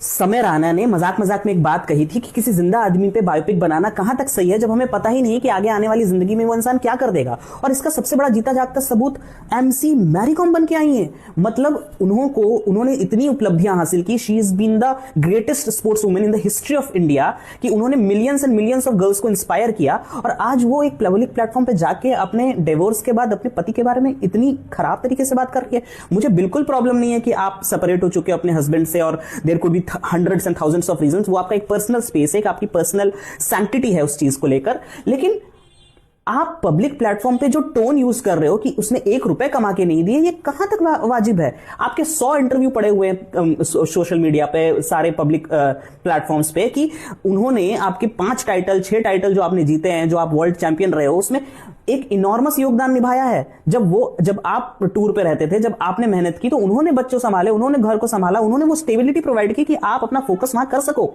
समय राणा ने मजाक मजाक में एक बात कही थी कि किसी जिंदा आदमी पे बायोपिक बनाना कहां तक सही है जब हमें पता ही नहीं कि आगे आने वाली जिंदगी में वो इंसान क्या कर देगा। और इसका सबसे बड़ा जीता जागता सबूत एमसी मैरी कॉम बन के आई है। मतलब उन्होंने इतनी उपलब्धियां हासिल की। She is been the greatest sports women in the history of India कि उन्होंने millions and millions of girls को इंस्पायर किया। और आज वो एक पब्लिक प्लेटफॉर्म पे जाके अपने डिवोर्स के बाद अपने पति के बारे में इतनी खराब तरीके से बात कर रही है। मुझे बिल्कुल प्रॉब्लम नहीं है कि आप सेपरेट हो चुके हो अपने हस्बैंड से और there could be hundreds and thousands of reasons. वो आपका एक पर्सनल स्पेस है, एक आपकी पर्सनल सैंक्टिटी है उस चीज को लेकर। लेकिन आप पब्लिक प्लेटफॉर्म पे जो टोन यूज कर रहे हो कि उसने 1 रुपए कमा के नहीं दिए, ये कहां तक वाजिब है? आपके 100 इंटरव्यू पड़े हुए हैं सोशल मीडिया पे, सारे पब्लिक प्लेटफॉर्म्स पे, कि उन्होंने आपके 5 टाइटल 6 टाइटल जो आपने जीते हैं, जो आप वर्ल्ड चैंपियन रहे हो, उसमें एक इनॉर्मस योगदान निभाया है। जब आप टूर पे रहते थे, जब आपने मेहनत की, तो उन्होंने बच्चों संभाले, उन्होंने घर को संभाला, उन्होंने वो स्टेबिलिटी प्रोवाइड की कि आप अपना फोकस वहां कर सको।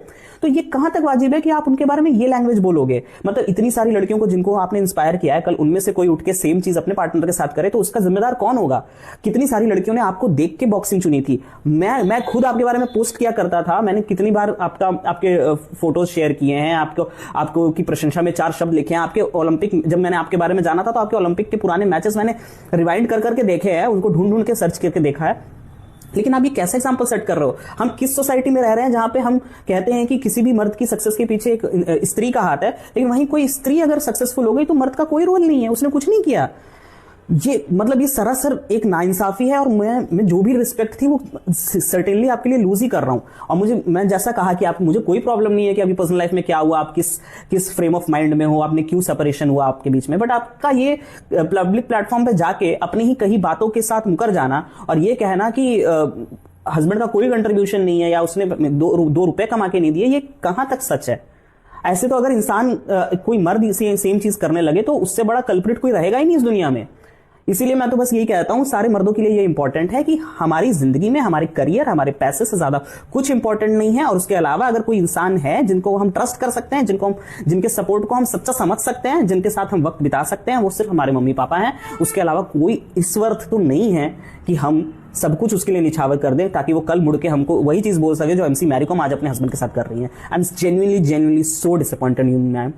तो ये कहां तक वाजिब है कि आप उनके बारे में ये लैंग्वेज बोलोगे? मतलब इतनी सारी लड़कियों को जिनको आपने इंस्पायर किया है, कल उनमें से कोई उठ के सेम चीज अपने पार्टनर के साथ करे तो उसका जिम्मेदार कौन होगा? कितनी सारी लड़कियों ने आपको देख के बॉक्सिंग चुनी थी। मैं खुद आपके बारे में पोस्ट किया करता था। मैंने कितनी बार आपके फोटोज शेयर किए हैं, आपको की प्रशंसा में 4 शब्द लिखे हैं। आपके ओलंपिक, जब मैंने आपके बारे में जाना था तो आपके ओलंपिक के पुराने मैचेस मैंने रिवाइंड कर करके देखे हैं, उनको ढूंढ ढूंढ के सर्च करके देखा है। लेकिन आप ये कैसा एग्जाम्पल सेट कर रहे हो? हम किस सोसाइटी में रह रहे हैं जहां पे हम कहते हैं कि किसी भी मर्द की सक्सेस के पीछे एक स्त्री का हाथ है, लेकिन वहीं कोई स्त्री अगर सक्सेसफुल हो गई तो मर्द का कोई रोल नहीं है, उसने कुछ नहीं किया। ये सरासर एक नाइंसाफी है। और मैं जो भी रिस्पेक्ट थी वो सर्टेनली आपके लिए लूज ही कर रहा हूं। और मैं जैसा कहा कि आप, मुझे कोई प्रॉब्लम नहीं है कि अभी पर्सनल लाइफ में क्या हुआ, आप किस फ्रेम ऑफ माइंड में हो, आपने क्यों सेपरेशन हुआ आपके बीच में, बट आपका ये पब्लिक प्लेटफॉर्म पे जाके अपनी ही कही बातों के साथ मुकर जाना और ये कहना कि हस्बैंड का कोई कंट्रीब्यूशन नहीं है या उसने 2 रुपए कमा के नहीं दिए, ये कहां तक सच है? ऐसे तो अगर इंसान कोई मर्द सेम चीज करने लगे तो उससे बड़ा कल्प्रिट कोई रहेगा ही नहीं इस दुनिया में। इसीलिए मैं तो बस यही कहता हूं, सारे मर्दों के लिए ये इंपॉर्टेंट है कि हमारी जिंदगी में हमारे करियर, हमारे पैसे से ज्यादा कुछ इंपॉर्टेंट नहीं है। और उसके अलावा अगर कोई इंसान है जिनको हम ट्रस्ट कर सकते हैं, जिनके सपोर्ट को हम सच्चा समझ सकते हैं, जिनके साथ हम वक्त बिता सकते हैं, वो सिर्फ हमारे मम्मी पापा हैं। उसके अलावा कोई ईश्वर्थ तो नहीं है कि हम सब कुछ उसके लिए निछावर कर दें ताकि वो कल मुड़ के हमको वही चीज बोल सके जो एमसी मैरी कॉम आज अपने हस्बैंड के साथ कर रही है। I am genuinely so disappointed in ma'am.